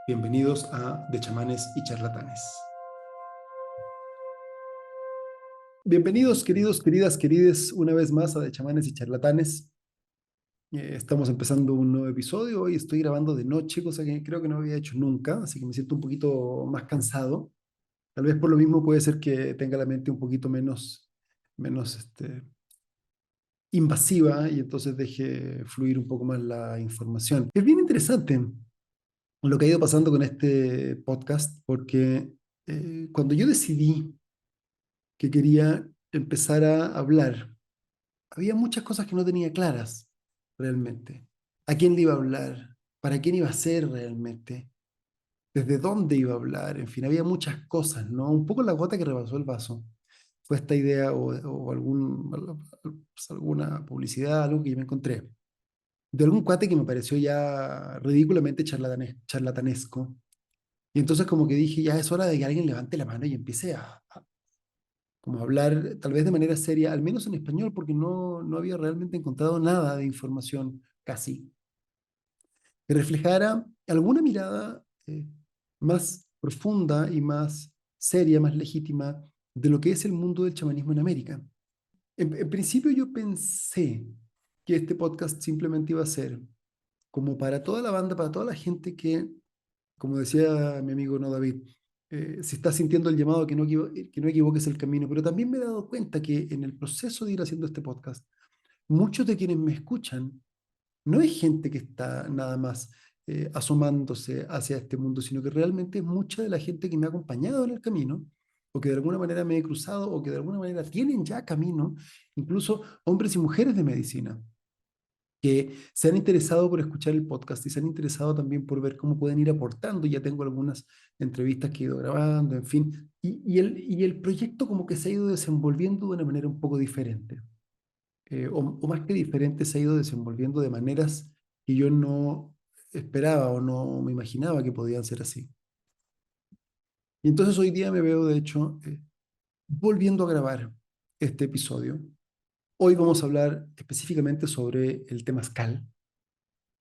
Bienvenidos a De Chamanes y Charlatanes. Bienvenidos, queridos, queridas, querides, una vez más a De Chamanes y Charlatanes. Estamos empezando un nuevo episodio. Hoy estoy grabando de noche, cosa que creo que no había hecho nunca, así que me siento un poquito más cansado. Tal vez por lo mismo puede ser que tenga la mente un poquito menos invasiva y entonces deje fluir un poco más la información. Es bien interesante lo que ha ido pasando con este podcast, porque cuando yo decidí que quería empezar a hablar, había muchas cosas que no tenía claras realmente. ¿A quién le iba a hablar? ¿Para quién iba a ser realmente? ¿Desde dónde iba a hablar? En fin, había muchas cosas, ¿no? Un poco la gota que rebasó el vaso fue esta idea o alguna publicidad, algo que yo me encontré, de algún cuate que me pareció ya ridículamente charlatanesco. Y entonces como que dije, ya es hora de que alguien levante la mano y empiece a como hablar tal vez de manera seria, al menos en español, porque no había realmente encontrado nada de información casi que reflejara alguna mirada más profunda y más seria, más legítima de lo que es el mundo del chamanismo en América. En principio yo pensé que este podcast simplemente iba a ser como para toda la banda, para toda la gente que, como decía mi amigo No David, si estás sintiendo el llamado que no equivoques el camino, pero también me he dado cuenta que en el proceso de ir haciendo este podcast, muchos de quienes me escuchan no es gente que está nada más asomándose hacia este mundo, sino que realmente es mucha de la gente que me ha acompañado en el camino, o que de alguna manera me he cruzado, o que de alguna manera tienen ya camino, incluso hombres y mujeres de medicina que se han interesado por escuchar el podcast y se han interesado también por ver cómo pueden ir aportando. Ya tengo algunas entrevistas que he ido grabando, en fin, y el proyecto como que se ha ido desenvolviendo de una manera un poco diferente. O más que diferente, se ha ido desenvolviendo de maneras que yo no esperaba o no me imaginaba que podían ser así. Y entonces hoy día me veo, de hecho, volviendo a grabar este episodio. Hoy vamos a hablar específicamente sobre el temazcal,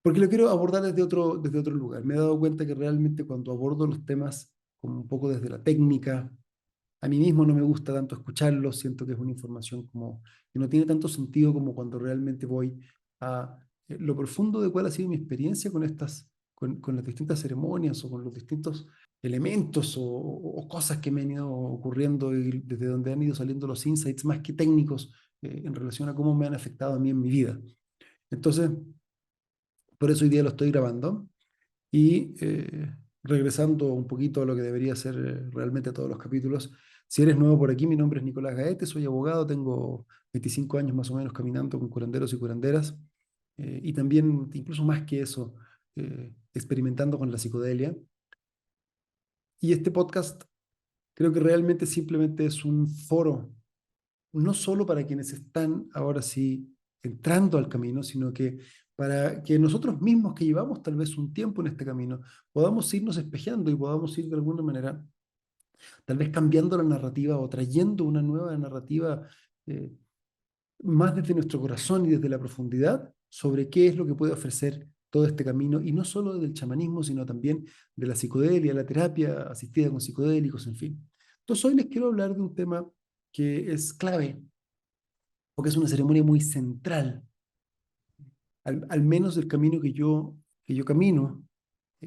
porque lo quiero abordar desde otro lugar. Me he dado cuenta que realmente cuando abordo los temas como un poco desde la técnica, a mí mismo no me gusta tanto escucharlo, siento que es una información como que no tiene tanto sentido como cuando realmente voy a lo profundo de cuál ha sido mi experiencia con las distintas ceremonias o con los distintos elementos o cosas que me han ido ocurriendo y desde donde han ido saliendo los insights más que técnicos en relación a cómo me han afectado a mí en mi vida. Entonces, por eso hoy día lo estoy grabando y regresando un poquito a lo que debería ser realmente todos los capítulos. Si eres nuevo por aquí, mi nombre es Nicolás Gaete, soy abogado, tengo 25 años más o menos caminando con curanderos y curanderas, y también, incluso más que eso, experimentando con la psicodelia. Y este podcast creo que realmente simplemente es un foro, no solo para quienes están ahora sí entrando al camino, sino que para que nosotros mismos que llevamos tal vez un tiempo en este camino, podamos irnos espejeando y podamos ir de alguna manera, tal vez cambiando la narrativa o trayendo una nueva narrativa eh, más desde nuestro corazón y desde la profundidad sobre qué es lo que puede ofrecer todo este camino, y no solo del chamanismo, sino también de la psicodelia, la terapia asistida con psicodélicos, en fin. Entonces hoy les quiero hablar de un tema que es clave, porque es una ceremonia muy central, al menos del camino que yo camino,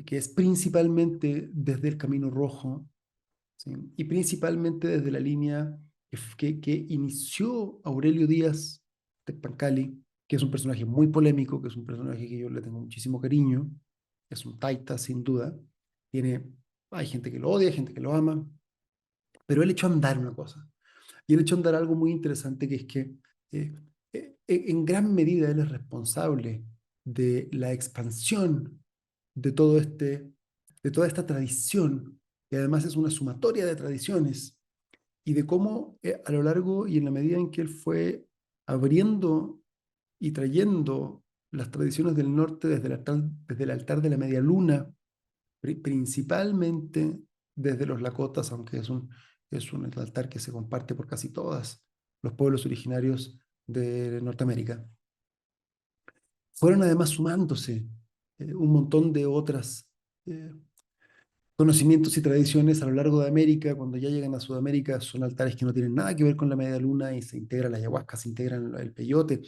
que es principalmente desde el Camino Rojo, ¿sí? Y principalmente desde la línea que inició Aurelio Díaz de Pancali, que es un personaje muy polémico, que es un personaje que yo le tengo muchísimo cariño, es un taita sin duda, hay gente que lo odia, hay gente que lo ama, pero él echó a andar una cosa. Y él echó a andar algo muy interesante, que es que en gran medida él es responsable de la expansión de de toda esta tradición, que además es una sumatoria de tradiciones, y de cómo a lo largo y en la medida en que él fue abriendo y trayendo las tradiciones del norte desde el altar de la media luna, principalmente desde los Lakotas, aunque es un altar que se comparte por casi todos los pueblos originarios de Norteamérica. Fueron además sumándose un montón de otras, eh, conocimientos y tradiciones a lo largo de América. Cuando ya llegan a Sudamérica, son altares que no tienen nada que ver con la media luna y se integra la ayahuasca, se integra el peyote.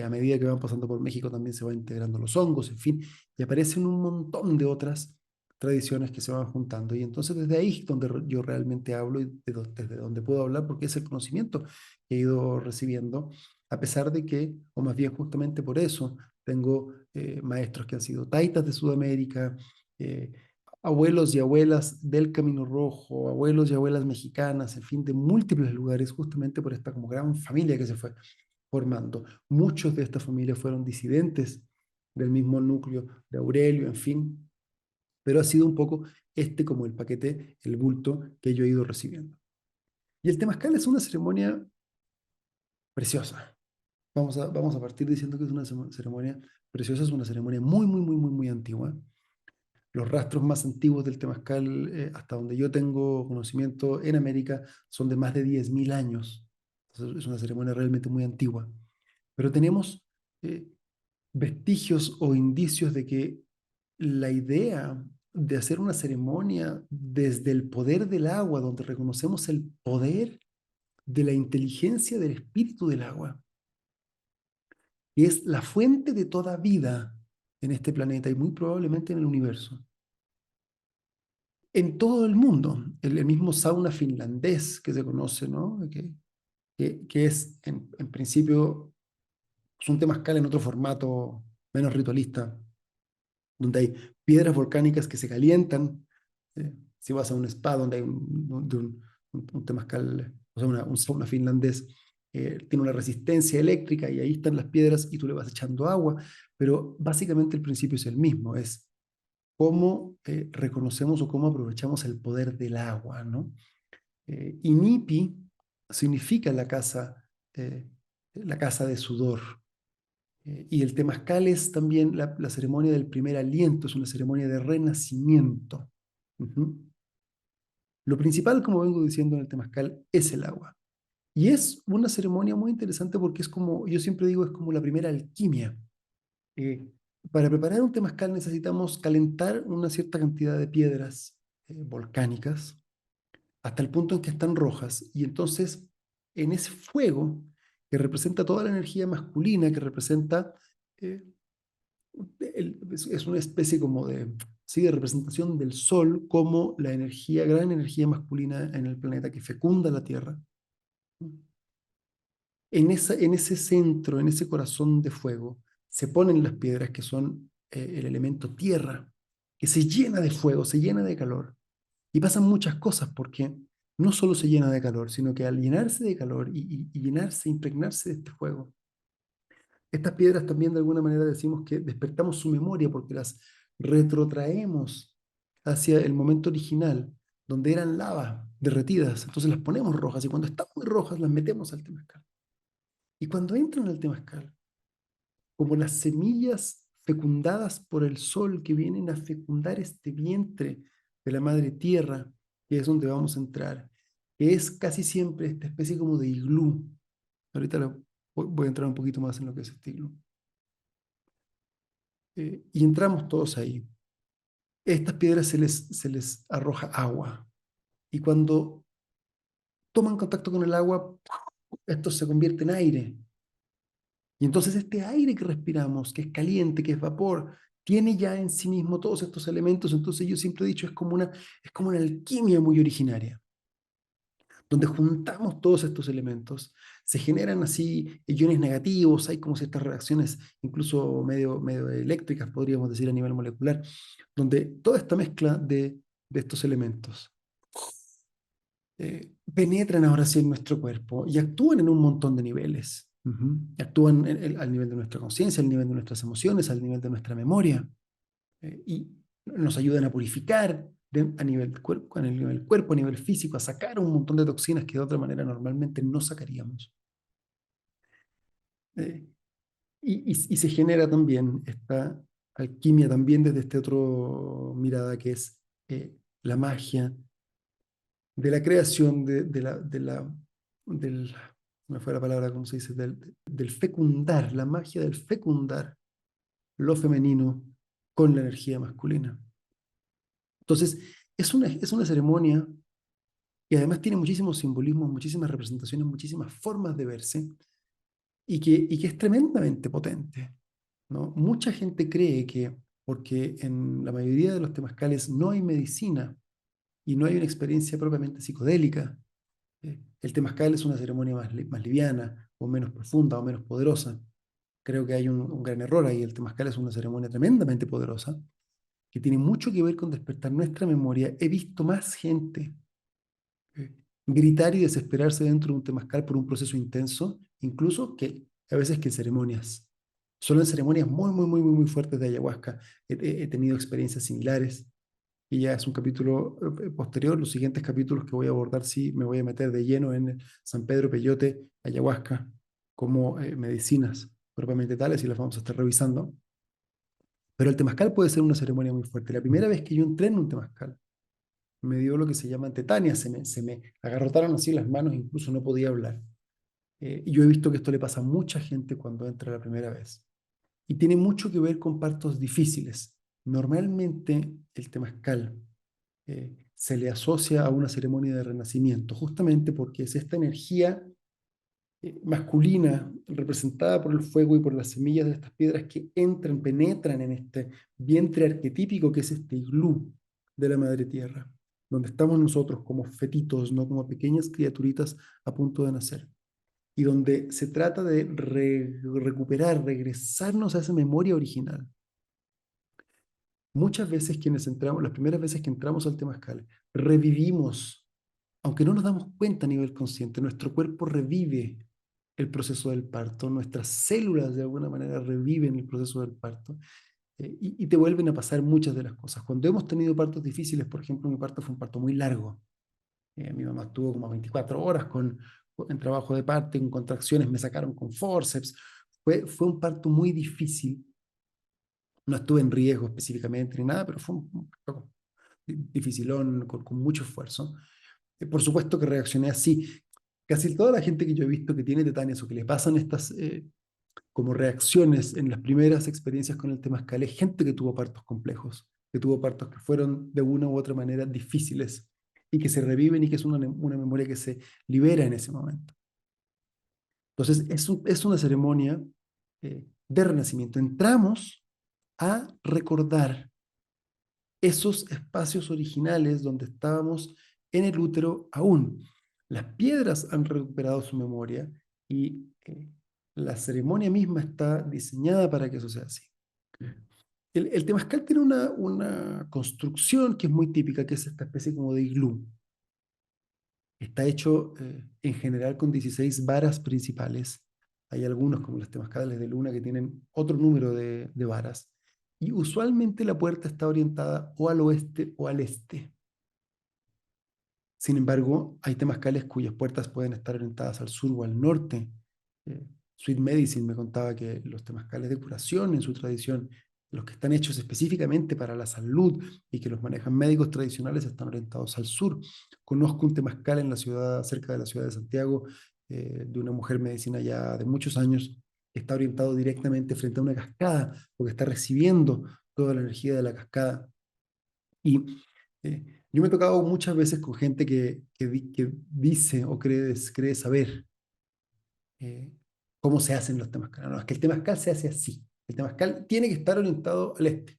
A medida que van pasando por México también se van integrando los hongos, en fin, y aparecen un montón de otras tradiciones que se van juntando. Y entonces desde ahí es donde yo realmente hablo y desde donde puedo hablar, porque es el conocimiento que he ido recibiendo, a pesar de que, o más bien justamente por eso, tengo maestros que han sido taitas de Sudamérica, eh, abuelos y abuelas del Camino Rojo, abuelos y abuelas mexicanas, en fin, de múltiples lugares, justamente por esta como gran familia que se fue formando. Muchos de esta familia fueron disidentes del mismo núcleo de Aurelio, en fin, pero ha sido un poco este como el paquete, el bulto que yo he ido recibiendo. Y el Temazcal es una ceremonia preciosa. Vamos a partir diciendo que es una ceremonia preciosa, es una ceremonia muy, muy, muy, muy, muy antigua. Los rastros más antiguos del temazcal, hasta donde yo tengo conocimiento en América, son de más de 10.000 años. Entonces, es una ceremonia realmente muy antigua. Pero tenemos eh, vestigios o indicios de que la idea de hacer una ceremonia desde el poder del agua, donde reconocemos el poder de la inteligencia del espíritu del agua, que es la fuente de toda vida en este planeta y muy probablemente en el universo, en todo el mundo. El mismo sauna finlandés que se conoce, ¿no? Que es, en principio, es un temazcal en otro formato menos ritualista, donde hay piedras volcánicas que se calientan. Si vas a un spa donde hay un temazcal, o sea, un sauna finlandés, tiene una resistencia eléctrica y ahí están las piedras y tú le vas echando agua, pero básicamente el principio es el mismo, es cómo reconocemos o cómo aprovechamos el poder del agua, ¿no? Inipi significa la casa de sudor. Y el temazcal es también la ceremonia del primer aliento, es una ceremonia de renacimiento. Ujú. Lo principal, como vengo diciendo en el temazcal, es el agua. Y es una ceremonia muy interesante porque es como, yo siempre digo, es como la primera alquimia. Eh, para preparar un temazcal necesitamos calentar una cierta cantidad de piedras volcánicas hasta el punto en que están rojas. Y entonces, en ese fuego que representa toda la energía masculina, que representa, eh, es una especie como de, sí, de representación del sol como la energía, gran energía masculina en el planeta que fecunda la Tierra. En ese centro, en ese corazón de fuego, se ponen las piedras que son el elemento tierra, que se llena de fuego, se llena de calor. Y pasan muchas cosas porque no solo se llena de calor, sino que al llenarse de calor y llenarse, impregnarse de este fuego, estas piedras también de alguna manera decimos que despertamos su memoria porque las retrotraemos hacia el momento original, donde eran lava derretidas. Entonces las ponemos rojas y cuando están muy rojas las metemos al temazcal. Y cuando entran al temazcal, como las semillas fecundadas por el sol que vienen a fecundar este vientre de la madre tierra, que es donde vamos a entrar, que es casi siempre esta especie como de iglú. Ahorita voy a entrar un poquito más en lo que es este iglú. Y entramos todos ahí. Estas piedras se les arroja agua. Y cuando toman contacto con el agua, esto se convierte en aire. Y entonces este aire que respiramos, que es caliente, que es vapor, tiene ya en sí mismo todos estos elementos. Entonces yo siempre he dicho, es como una alquimia muy originaria, donde juntamos todos estos elementos, se generan así iones negativos, hay como ciertas reacciones incluso medio eléctricas, podríamos decir a nivel molecular, donde toda esta mezcla de estos elementos penetran ahora sí en nuestro cuerpo y actúan en un montón de niveles. Ujú. Actúan al nivel de nuestra conciencia, al nivel de nuestras emociones, al nivel de nuestra memoria, y nos ayudan a purificar a nivel cuerpo, a nivel físico, a sacar un montón de toxinas que de otra manera normalmente no sacaríamos. Eh, y se genera también esta alquimia también desde este otro mirada que es la magia de la creación del, me fue la palabra, ¿cómo se dice? Del fecundar, la magia del fecundar lo femenino con la energía masculina. Entonces, es una ceremonia y además tiene muchísimos simbolismos, muchísimas representaciones, muchísimas formas de verse y que es tremendamente potente, ¿no? Mucha gente cree que porque en la mayoría de los temazcales no hay medicina y no hay una experiencia propiamente psicodélica, el temazcal es una ceremonia más liviana o menos profunda o menos poderosa. Creo que hay un gran error ahí. El temazcal es una ceremonia tremendamente poderosa que tiene mucho que ver con despertar nuestra memoria. He visto más gente gritar y desesperarse dentro de un temazcal por un proceso intenso, incluso que a veces que en ceremonias. Solo en ceremonias muy fuertes de ayahuasca he tenido experiencias similares y ya es un capítulo posterior. Los siguientes capítulos que voy a abordar, sí, me voy a meter de lleno en el San Pedro Peyote, ayahuasca, como medicinas propiamente tales y las vamos a estar revisando. Pero el temazcal puede ser una ceremonia muy fuerte. La primera vez que yo entré en un temazcal, me dio lo que se llama tetania, se me agarrotaron así las manos, incluso no podía hablar. Y yo he visto que esto le pasa a mucha gente cuando entra la primera vez. Y tiene mucho que ver con partos difíciles. Normalmente el temazcal se le asocia a una ceremonia de renacimiento, justamente porque es esta energía masculina representada por el fuego y por las semillas de estas piedras que entran, penetran en este vientre arquetípico que es este iglú de la madre tierra, donde estamos nosotros como fetitos, no como pequeñas criaturitas a punto de nacer, y donde se trata de recuperar, regresarnos a esa memoria original. Muchas veces quienes entramos, las primeras veces que entramos al temazcal, revivimos, aunque no nos damos cuenta a nivel consciente, nuestro cuerpo revive el proceso del parto, nuestras células de alguna manera reviven el proceso del parto y te vuelven a pasar muchas de las cosas. Cuando hemos tenido partos difíciles, por ejemplo, mi parto fue un parto muy largo. Mi mamá estuvo como 24 horas en trabajo de parto, en contracciones, me sacaron con forceps. Fue un parto muy difícil. No estuve en riesgo específicamente ni nada, pero fue un parto dificilón, con mucho esfuerzo. Por supuesto que reaccioné así. Casi toda la gente que yo he visto que tiene tetanias o que le pasan estas como reacciones en las primeras experiencias con el temazcal es gente que tuvo partos complejos, que tuvo partos que fueron de una u otra manera difíciles y que se reviven y que es una memoria que se libera en ese momento. Entonces, es una ceremonia de renacimiento. Entramos a recordar esos espacios originales donde estábamos en el útero aún. Las piedras han recuperado su memoria y la ceremonia misma está diseñada para que eso sea así. El temazcal tiene una construcción que es muy típica, que es esta especie como de iglú. Está hecho en general con 16 varas principales. Hay algunos, como los temazcales de luna, que tienen otro número de varas. Y usualmente la puerta está orientada o al oeste o al este. Sin embargo, hay temazcales cuyas puertas pueden estar orientadas al sur o al norte. Eh, Sweet Medicine me contaba que los temazcales de curación en su tradición, los que están hechos específicamente para la salud y que los manejan médicos tradicionales, están orientados al sur. Conozco un temazcal en la ciudad, cerca de la ciudad de Santiago, de una mujer medicina ya de muchos años, que está orientado directamente frente a una cascada, porque está recibiendo toda la energía de la cascada. Y yo me he tocado muchas veces con gente que dice o cree saber eh, cómo se hacen los temazcal. No, es que el temazcal se hace así. El temazcal tiene que estar orientado al este.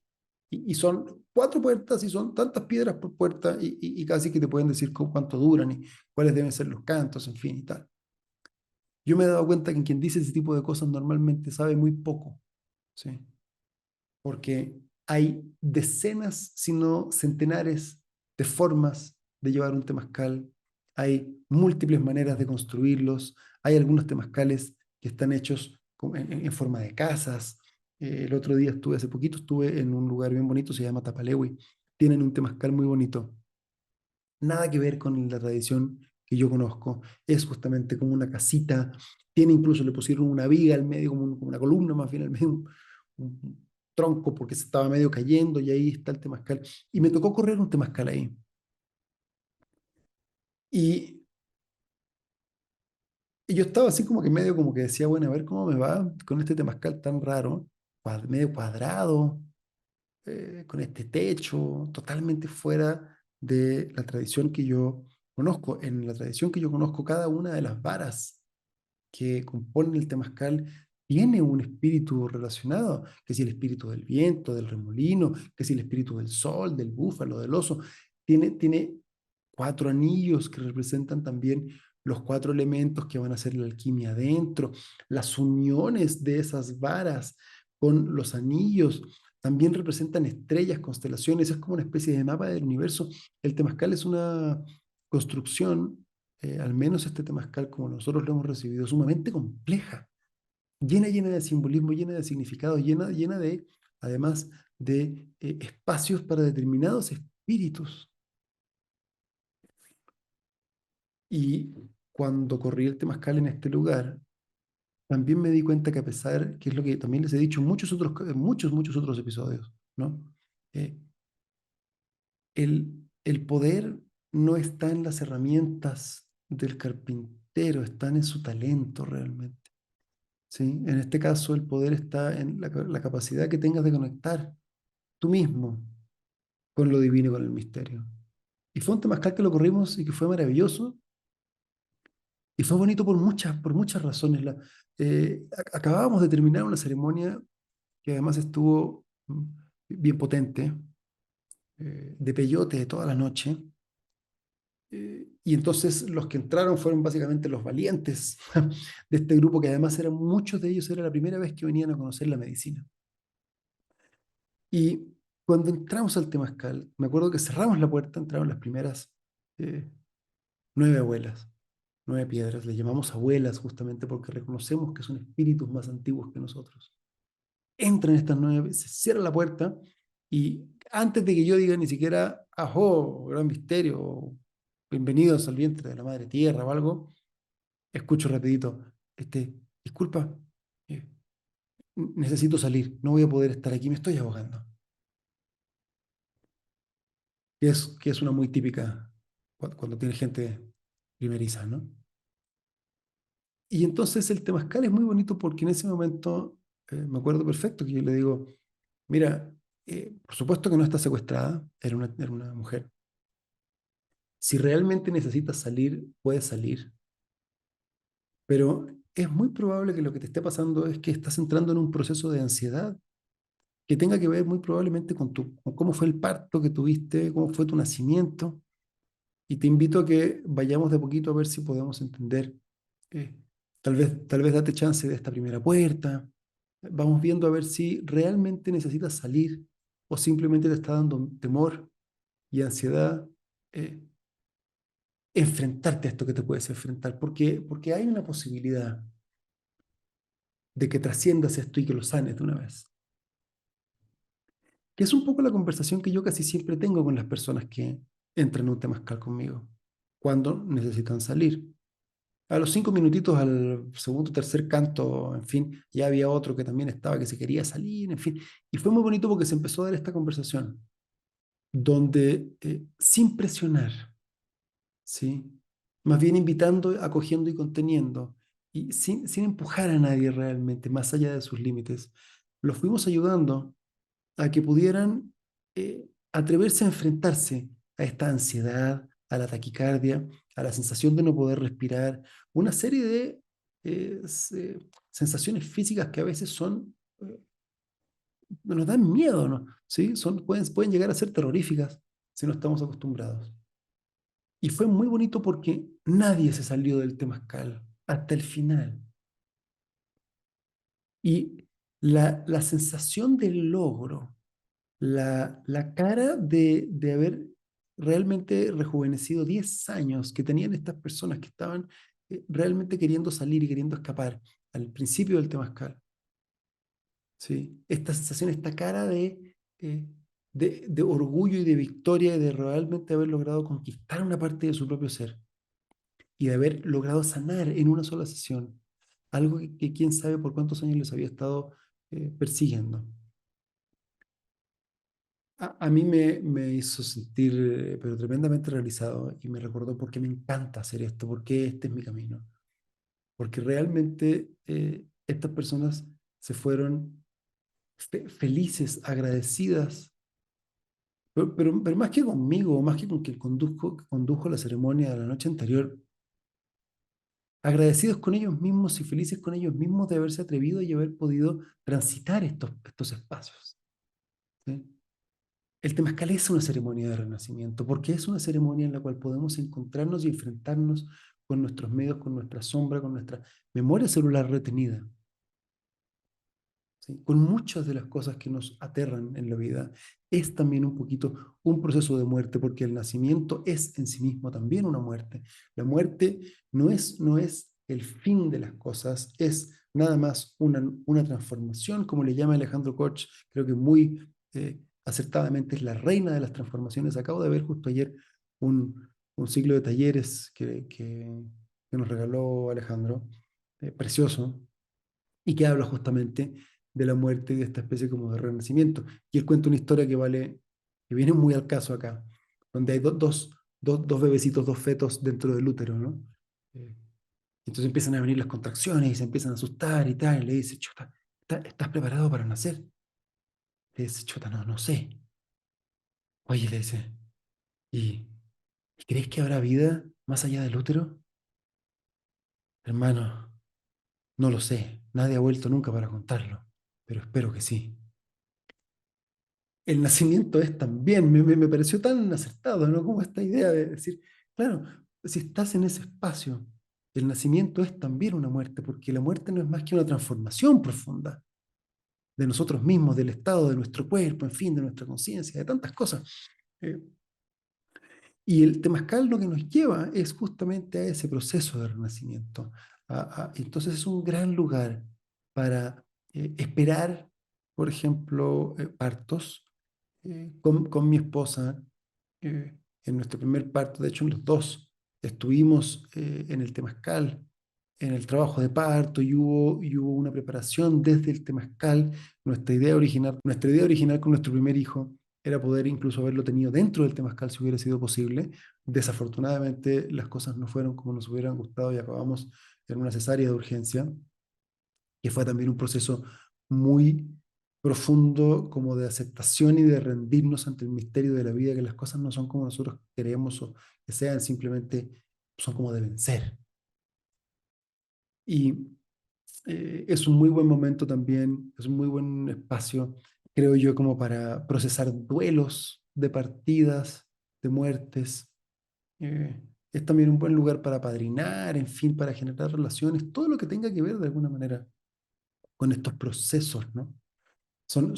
Y son cuatro puertas y son tantas piedras por puerta y casi que te pueden decir cuánto duran y cuáles deben ser los cantos, en fin y tal. Yo me he dado cuenta que quien dice ese tipo de cosas normalmente sabe muy poco, ¿sí? Porque hay decenas, si no centenares, de formas de llevar un temazcal. Hay múltiples maneras de construirlos. Hay algunos temazcales que están hechos en forma de casas. El otro día hace poquito estuve en un lugar bien bonito, se llama Tapalewi. Tienen un temazcal muy bonito. Nada que ver con la tradición que yo conozco. Es justamente como una casita. Tiene incluso, le pusieron una viga al medio, como una columna más bien al medio, un tronco porque se estaba medio cayendo y ahí está el temazcal. Y me tocó correr un temazcal ahí. Y, y yo estaba así como que medio como que decía, bueno, a ver cómo me va con este temazcal tan raro, medio cuadrado, con este techo, totalmente fuera de la tradición que yo conozco. En la tradición que yo conozco, cada una de las varas que componen el temazcal tiene un espíritu relacionado, que si el espíritu del viento, del remolino, que si el espíritu del sol, del búfalo, del oso, tiene cuatro anillos que representan también los cuatro elementos que van a hacer la alquimia adentro, las uniones de esas varas con los anillos, también representan estrellas, constelaciones, es como una especie de mapa del universo. El temazcal es una construcción, al menos este temazcal como nosotros lo hemos recibido, sumamente compleja, llena de simbolismo, llena de significado, llena de, además, de espacios para determinados espíritus. Y cuando corrí el temazcal en este lugar, también me di cuenta que a pesar, que es lo que también les he dicho en muchos otros episodios, ¿no? Eh, el poder no está en las herramientas del carpintero, está en su talento realmente. ¿Sí? En este caso, el poder está en la capacidad que tengas de conectar tú mismo con lo divino, con el misterio. Y fue un temazcal que lo corrimos y que fue maravilloso. Y fue bonito por muchas razones. Acabábamos de terminar una ceremonia que además estuvo bien potente, de peyote toda la noche. Y entonces los que entraron fueron básicamente los valientes de este grupo, que además eran muchos de ellos, era la primera vez que venían a conocer la medicina. Y cuando entramos al temazcal, me acuerdo que cerramos la puerta, entraron las primeras eh, 9 abuelas, 9 piedras. Le llamamos abuelas justamente porque reconocemos que son espíritus más antiguos que nosotros. Entran estas 9, se cierra la puerta y antes de que yo diga ni siquiera, ajo, gran misterio, o bienvenidos al vientre de la madre tierra o algo, escucho rapidito, disculpa, eh, necesito salir, no voy a poder estar aquí, me estoy ahogando. Que es una muy típica cuando tiene gente primeriza, ¿no? Y entonces el temazcal es muy bonito porque en ese momento me acuerdo perfecto que yo le digo, mira, por supuesto que no está secuestrada, era una mujer. Si realmente necesitas salir, puedes salir, pero es muy probable que lo que te esté pasando es que estás entrando en un proceso de ansiedad que tenga que ver muy probablemente con cómo fue el parto que tuviste, cómo fue tu nacimiento. Y te invito a que vayamos de poquito a ver si podemos entender. eh, tal vez date chance de esta primera puerta. Vamos viendo a ver si realmente necesitas salir o simplemente te está dando temor y ansiedad enfrentarte a esto que te puedes enfrentar. Porque hay una posibilidad de que trasciendas esto y que lo sanes de una vez. Que es un poco la conversación que yo casi siempre tengo con las personas que entran en un temazcal conmigo, cuando necesitan salir. A los 5 minutitos, al segundo, tercer canto, en fin, ya había otro que también estaba, que se quería salir, en fin. Y fue muy bonito porque se empezó a dar esta conversación, donde sin presionar, ¿sí? Más bien invitando, acogiendo y conteniendo, y sin empujar a nadie realmente, más allá de sus límites, los fuimos ayudando a que pudieran atreverse a enfrentarse a esta ansiedad, a la taquicardia, a la sensación de no poder respirar, una serie de sensaciones físicas que a veces nos dan miedo, ¿no? ¿Sí? Pueden llegar a ser terroríficas si no estamos acostumbrados. Y fue muy bonito porque nadie se salió del temazcal hasta el final. Y la sensación del logro, la cara de haber realmente rejuvenecido 10 años que tenían estas personas que estaban realmente queriendo salir y queriendo escapar al principio del temazcal, ¿sí? Esta sensación, esta cara de orgullo y de victoria y de realmente haber logrado conquistar una parte de su propio ser y de haber logrado sanar en una sola sesión algo que quién sabe por cuántos años les había estado persiguiendo. A mí me hizo sentir, pero tremendamente realizado y me recordó por qué me encanta hacer esto, por qué este es mi camino. Porque realmente estas personas se fueron felices, agradecidas pero más que conmigo, más que con quien condujo la ceremonia de la noche anterior, agradecidos con ellos mismos y felices con ellos mismos de haberse atrevido y haber podido transitar estos espacios. ¿Sí? El Temazcal es una ceremonia de renacimiento, porque es una ceremonia en la cual podemos encontrarnos y enfrentarnos con nuestros miedos, con nuestra sombra, con nuestra memoria celular retenida, ¿sí? Con muchas de las cosas que nos aterran en la vida. Es también un poquito un proceso de muerte, porque el nacimiento es en sí mismo también una muerte. La muerte no es el fin de las cosas, es nada más una transformación, como le llama Alejandro Koch, creo que muy acertadamente es la reina de las transformaciones. Acabo de ver justo ayer un ciclo de talleres que nos regaló Alejandro, precioso, y que habla justamente de la muerte y de esta especie como de renacimiento. Y él cuenta una historia que viene muy al caso acá, donde hay dos bebecitos, dos fetos dentro del útero, ¿no? Eh, entonces empiezan a venir las contracciones y se empiezan a asustar y tal, y le dice, Chota, ¿estás preparado para nacer? Le dice, Chota, no, no sé. Oye, le dice, ¿y, ¿y crees que habrá vida más allá del útero? Hermano, no lo sé, nadie ha vuelto nunca para contarlo, pero espero que sí. El nacimiento es también, me pareció tan acertado, ¿no? Como esta idea de decir, claro, si estás en ese espacio, el nacimiento es también una muerte, porque la muerte no es más que una transformación profunda de nosotros mismos, del estado de nuestro cuerpo, en fin, de nuestra conciencia, de tantas cosas. Eh, y el temazcal lo que nos lleva es justamente a ese proceso de renacimiento. Entonces es un gran lugar para esperar, por ejemplo, partos con mi esposa en nuestro primer parto. De hecho, los dos estuvimos en el temazcal, en el trabajo de parto, y hubo una preparación desde el temazcal. Nuestra idea original con nuestro primer hijo era poder incluso haberlo tenido dentro del temazcal si hubiera sido posible. Desafortunadamente, las cosas no fueron como nos hubieran gustado y acabamos en una cesárea de urgencia, que fue también un proceso muy profundo como de aceptación y de rendirnos ante el misterio de la vida, que las cosas no son como nosotros queremos o que sean, simplemente son como deben ser. Y es un muy buen momento también, es un muy buen espacio, creo yo, como para procesar duelos de partidas, de muertes. Eh, es también un buen lugar para padrinar, en fin, para generar relaciones, todo lo que tenga que ver de alguna manera con estos procesos, ¿no? Son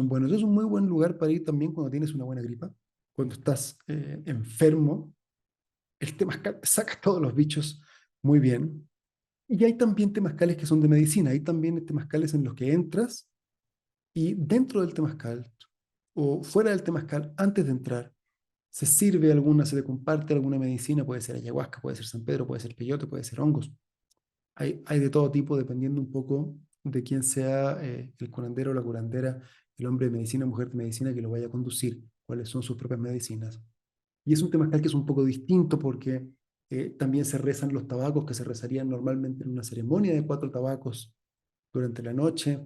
buenos. Es un muy buen lugar para ir también cuando tienes una buena gripa, cuando estás enfermo. El temazcal te saca todos los bichos muy bien. Y hay también temazcales que son de medicina. Hay también temazcales en los que entras y dentro del temazcal o fuera del temazcal, antes de entrar, se te comparte alguna medicina. Puede ser ayahuasca, puede ser San Pedro, puede ser peyote, puede ser hongos. Hay de todo tipo, dependiendo un poco de quién sea el curandero o la curandera, el hombre de medicina, mujer de medicina que lo vaya a conducir, cuáles son sus propias medicinas. Y es un temazcal que es un poco distinto porque también se rezan los tabacos que se rezarían normalmente en una ceremonia de 4 tabacos durante la noche.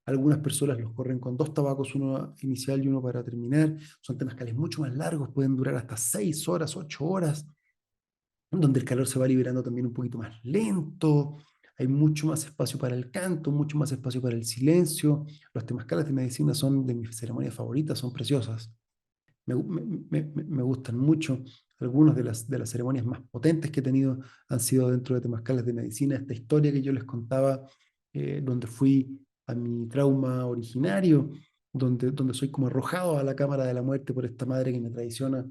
Algunas personas los corren con 2 tabacos, uno inicial y uno para terminar. Son temazcales mucho más largos, pueden durar hasta 6 horas, 8 horas, donde el calor se va liberando también un poquito más lento. Hay mucho más espacio para el canto, mucho más espacio para el silencio. Los temazcales de medicina son de mis ceremonias favoritas, son preciosas. Me gustan mucho. Algunas de las ceremonias más potentes que he tenido han sido dentro de temazcales de medicina. Esta historia que yo les contaba, donde fui a mi trauma originario, donde soy como arrojado a la cámara de la muerte por esta madre que me traiciona,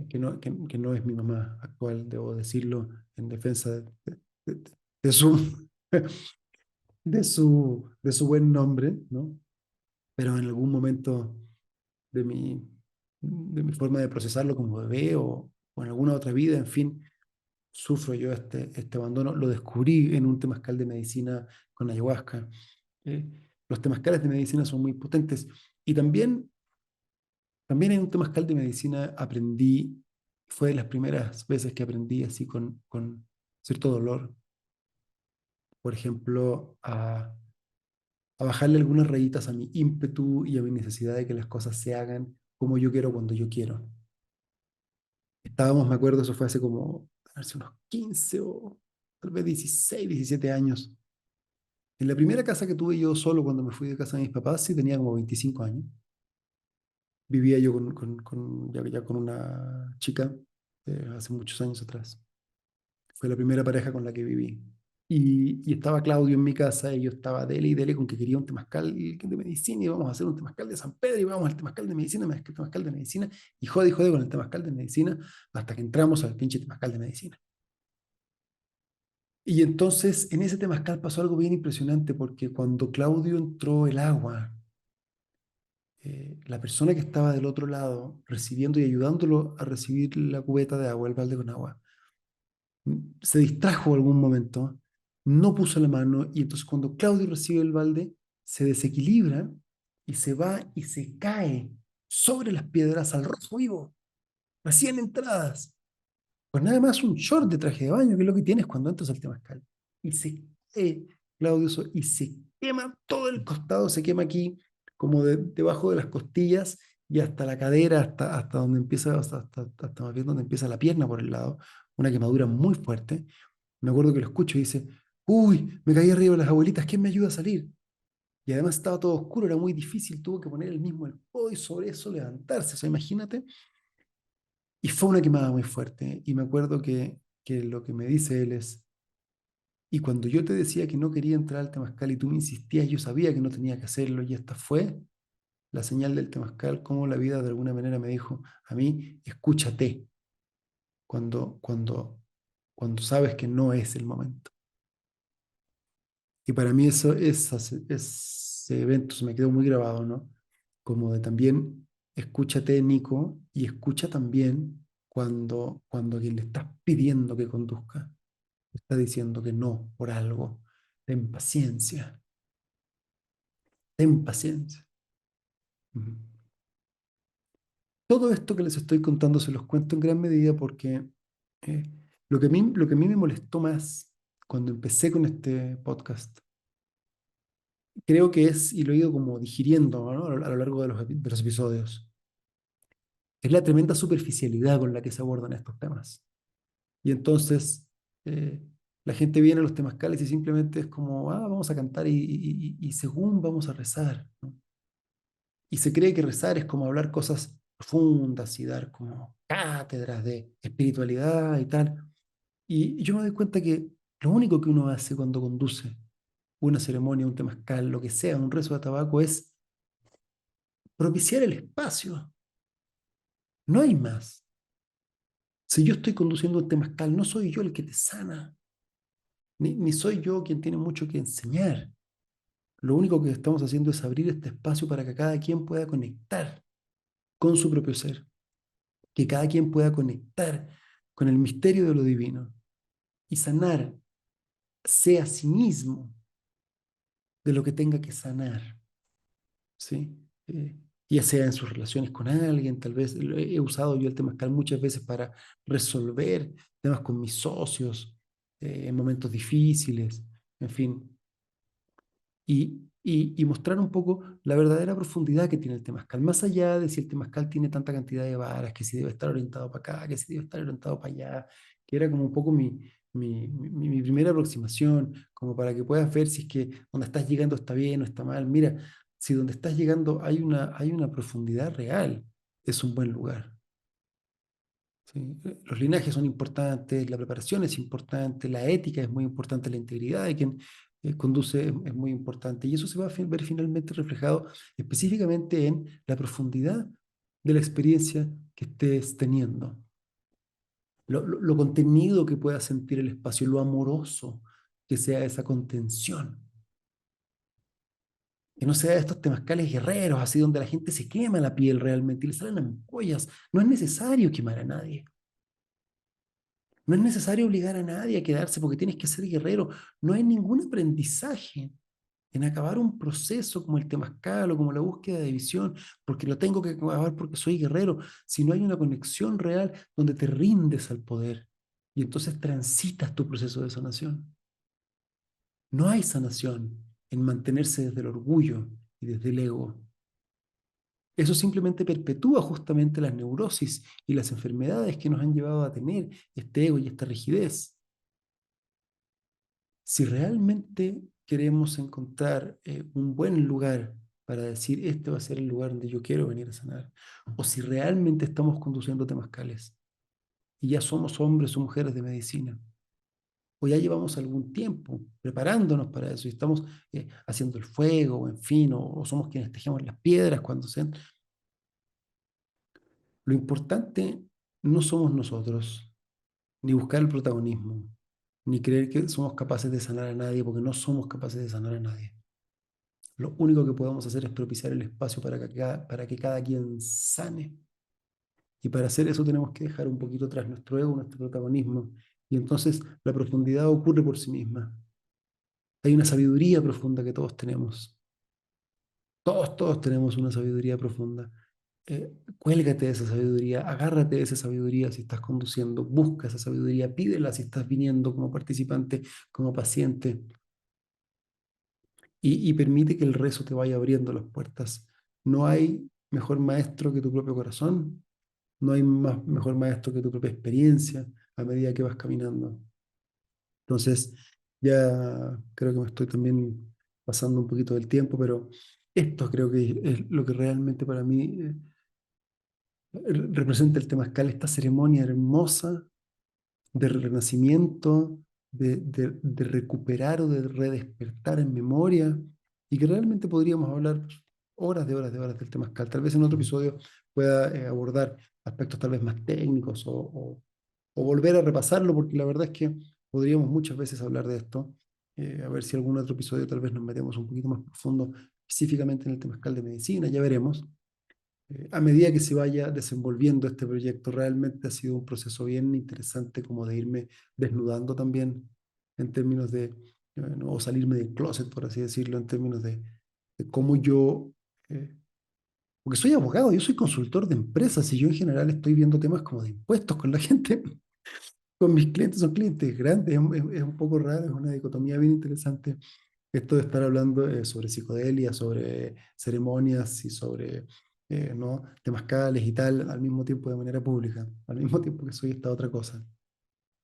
que no es mi mamá actual, debo decirlo, en defensa de- de su, de su buen nombre, ¿no? Pero en algún momento de mi, de mi forma de procesarlo como bebé o en alguna otra vida, en fin, sufro yo este abandono. Lo descubrí en un temazcal de medicina con ayahuasca. Eh, los temazcales de medicina son muy potentes. Y también en un temazcal de medicina aprendí, fue de las primeras veces que aprendí así con cierto dolor, por ejemplo, a bajarle algunas rayitas a mi ímpetu y a mi necesidad de que las cosas se hagan como yo quiero cuando yo quiero. Estábamos, me acuerdo, eso fue hace como, hace unos 15 o tal vez 16, 17 años. En la primera casa que tuve yo solo cuando me fui de casa de mis papás, sí tenía como 25 años. Vivía yo ya con una chica hace muchos años atrás. Fue la primera pareja con la que viví. Y estaba Claudio en mi casa y yo estaba dele y dele con que quería un temazcal de medicina y vamos a hacer un temazcal de San Pedro y vamos al temazcal de medicina, temazcal de medicina y jode con el temazcal de medicina hasta que entramos al pinche temazcal de medicina. Y entonces en ese temazcal pasó algo bien impresionante porque cuando Claudio entró el agua, la persona que estaba del otro lado recibiendo y ayudándolo a recibir la cubeta de agua, el balde con agua, se distrajo algún momento, no puso la mano y entonces cuando Claudio recibe el balde, se desequilibra y se va y se cae sobre las piedras al rojo vivo, recién entradas. Pues nada más un short de traje de baño, que es lo que tienes cuando entras al temazcal. Y se cae Claudio y se quema todo el costado, se quema aquí, como debajo de las costillas y hasta la cadera, hasta donde empieza, hasta más bien donde empieza la pierna por el lado, una quemadura muy fuerte. Me acuerdo que lo escucho y dice, uy, me caí arriba de las abuelitas, ¿quién me ayuda a salir? Y además estaba todo oscuro, era muy difícil, tuvo que poner el mismo el codo y sobre eso levantarse, o sea, imagínate. Y fue una quemada muy fuerte. Y me acuerdo que lo que me dice él es, y cuando yo te decía que no quería entrar al temazcal y tú me insistías, yo sabía que no tenía que hacerlo y esta fue la señal del temazcal, como la vida de alguna manera me dijo a mí, escúchate cuando sabes que no es el momento. Y para mí ese evento se me quedó muy grabado, ¿no? Como de también, escúchate, Nico, y escucha también cuando quien le estás pidiendo que conduzca está diciendo que no por algo. Ten paciencia, ten paciencia. Ujú. Todo esto que les estoy contando se los cuento en gran medida porque eh, lo que a mí me molestó más cuando empecé con este podcast, creo que es, y lo he ido como digiriendo, ¿no? A lo largo de los episodios, es la tremenda superficialidad con la que se abordan estos temas. Y entonces eh, la gente viene a los temazcales y simplemente es como, ah, vamos a cantar y según vamos a rezar, ¿no? Y se cree que rezar es como hablar cosas profundas y dar como cátedras de espiritualidad y tal. Y yo me doy cuenta que lo único que uno hace cuando conduce una ceremonia, un temazcal, lo que sea, un rezo de tabaco, es propiciar el espacio. No hay más. Si yo estoy conduciendo un temazcal, no soy yo el que te sana, ni soy yo quien tiene mucho que enseñar. Lo único que estamos haciendo es abrir este espacio para que cada quien pueda conectar con su propio ser, que cada quien pueda conectar con el misterio de lo divino y sanar, sea a sí mismo de lo que tenga que sanar, ¿sí? Ya sea en sus relaciones con alguien, tal vez he usado yo el temazcal muchas veces para resolver temas con mis socios en momentos difíciles, en fin, y mostrar un poco la verdadera profundidad que tiene el temazcal, más allá de si el temazcal tiene tanta cantidad de varas, que si debe estar orientado para acá, que si debe estar orientado para allá, que era como un poco mi primera aproximación, como para que puedas ver si es que donde estás llegando está bien o está mal. Mira, si donde estás llegando hay una profundidad real, es un buen lugar. ¿Sí? Los linajes son importantes, la preparación es importante, la ética es muy importante, la integridad de quien conduce es muy importante y eso se va a ver finalmente reflejado específicamente en la profundidad de la experiencia que estés teniendo, lo contenido que pueda sentir el espacio, lo amoroso que sea esa contención, que no sea estos temazcales guerreros, así donde la gente se quema la piel realmente y le salen ampollas. No es necesario quemar a nadie. No es necesario obligar a nadie a quedarse porque tienes que ser guerrero. No hay ningún aprendizaje en acabar un proceso como el temazcal o como la búsqueda de visión, porque lo tengo que acabar porque soy guerrero, si no hay una conexión real donde te rindes al poder y entonces transitas tu proceso de sanación. No hay sanación en mantenerse desde el orgullo y desde el ego. Eso simplemente perpetúa justamente las neurosis y las enfermedades que nos han llevado a tener este ego y esta rigidez. Si realmente queremos encontrar un buen lugar para decir, este va a ser el lugar donde yo quiero venir a sanar, o si realmente estamos conduciendo temazcales y ya somos hombres o mujeres de medicina, o ya llevamos algún tiempo preparándonos para eso y estamos haciendo el fuego, o en fin, o somos quienes tejemos las piedras cuando sean. Lo importante no somos nosotros, ni buscar el protagonismo, ni creer que somos capaces de sanar a nadie, porque no somos capaces de sanar a nadie. Lo único que podemos hacer es propiciar el espacio para que cada quien sane. Y para hacer eso tenemos que dejar un poquito atrás nuestro ego, nuestro protagonismo. Y entonces la profundidad ocurre por sí misma. Hay una sabiduría profunda que todos tenemos. Todos tenemos una sabiduría profunda. Cuélgate de esa sabiduría, agárrate de esa sabiduría si estás conduciendo, busca esa sabiduría, pídela si estás viniendo como participante, como paciente, y permite que el rezo te vaya abriendo las puertas. No hay mejor maestro que tu propio corazón, no hay mejor maestro que tu propia experiencia a medida que vas caminando. Entonces, ya creo que me estoy también pasando un poquito del tiempo, pero esto creo que es lo que realmente para mí representa el temazcal, esta ceremonia hermosa de renacimiento, de recuperar o de redespertar en memoria, y que realmente podríamos hablar horas de horas de horas del temazcal. Tal vez en otro episodio pueda abordar aspectos tal vez más técnicos o volver a repasarlo, porque la verdad es que podríamos muchas veces hablar de esto. A ver si algún otro episodio tal vez nos metemos un poquito más profundo específicamente en el temazcal de medicina, ya veremos. A medida que se vaya desenvolviendo este proyecto, realmente ha sido un proceso bien interesante como de irme desnudando también en términos de, ¿no? O salirme del closet, por así decirlo, en términos de cómo yo, eh, porque soy abogado, yo soy consultor de empresas y yo en general estoy viendo temas como de impuestos con la gente, con mis clientes, son clientes grandes, es un poco raro, es una dicotomía bien interesante esto de estar hablando sobre psicodelia, sobre ceremonias y sobre ¿no? temazcales y tal, al mismo tiempo de manera pública, al mismo tiempo que soy esta otra cosa.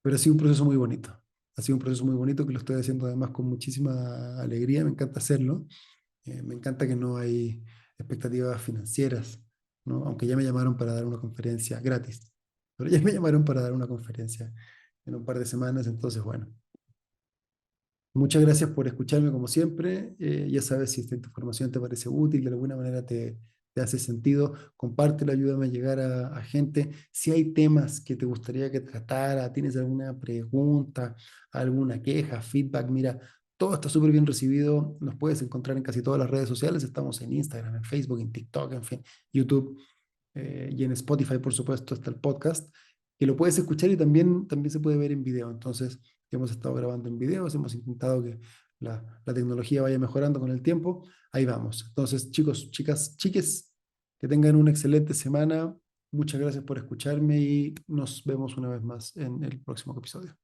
Pero ha sido un proceso muy bonito. Ha sido un proceso muy bonito que lo estoy haciendo además con muchísima alegría, me encanta hacerlo. Me encanta que no hay expectativas financieras, ¿no? Aunque ya me llamaron para dar una conferencia gratis, pero ya me llamaron para dar una conferencia en un par de semanas, entonces bueno. Muchas gracias por escucharme como siempre. Ya sabes, si esta información te parece útil, de alguna manera te hace sentido, compártelo, ayúdame a llegar a gente. Si hay temas que te gustaría que tratara, tienes alguna pregunta, alguna queja, feedback, mira, todo está súper bien recibido. Nos puedes encontrar en casi todas las redes sociales. Estamos en Instagram, en Facebook, en TikTok, en fin, YouTube y en Spotify, por supuesto, está el podcast, que lo puedes escuchar y también se puede ver en video. Entonces, hemos estado grabando en videos, hemos intentado que la tecnología vaya mejorando con el tiempo. Ahí vamos. Entonces, chicos, chicas, chiques, que tengan una excelente semana. Muchas gracias por escucharme y nos vemos una vez más en el próximo episodio.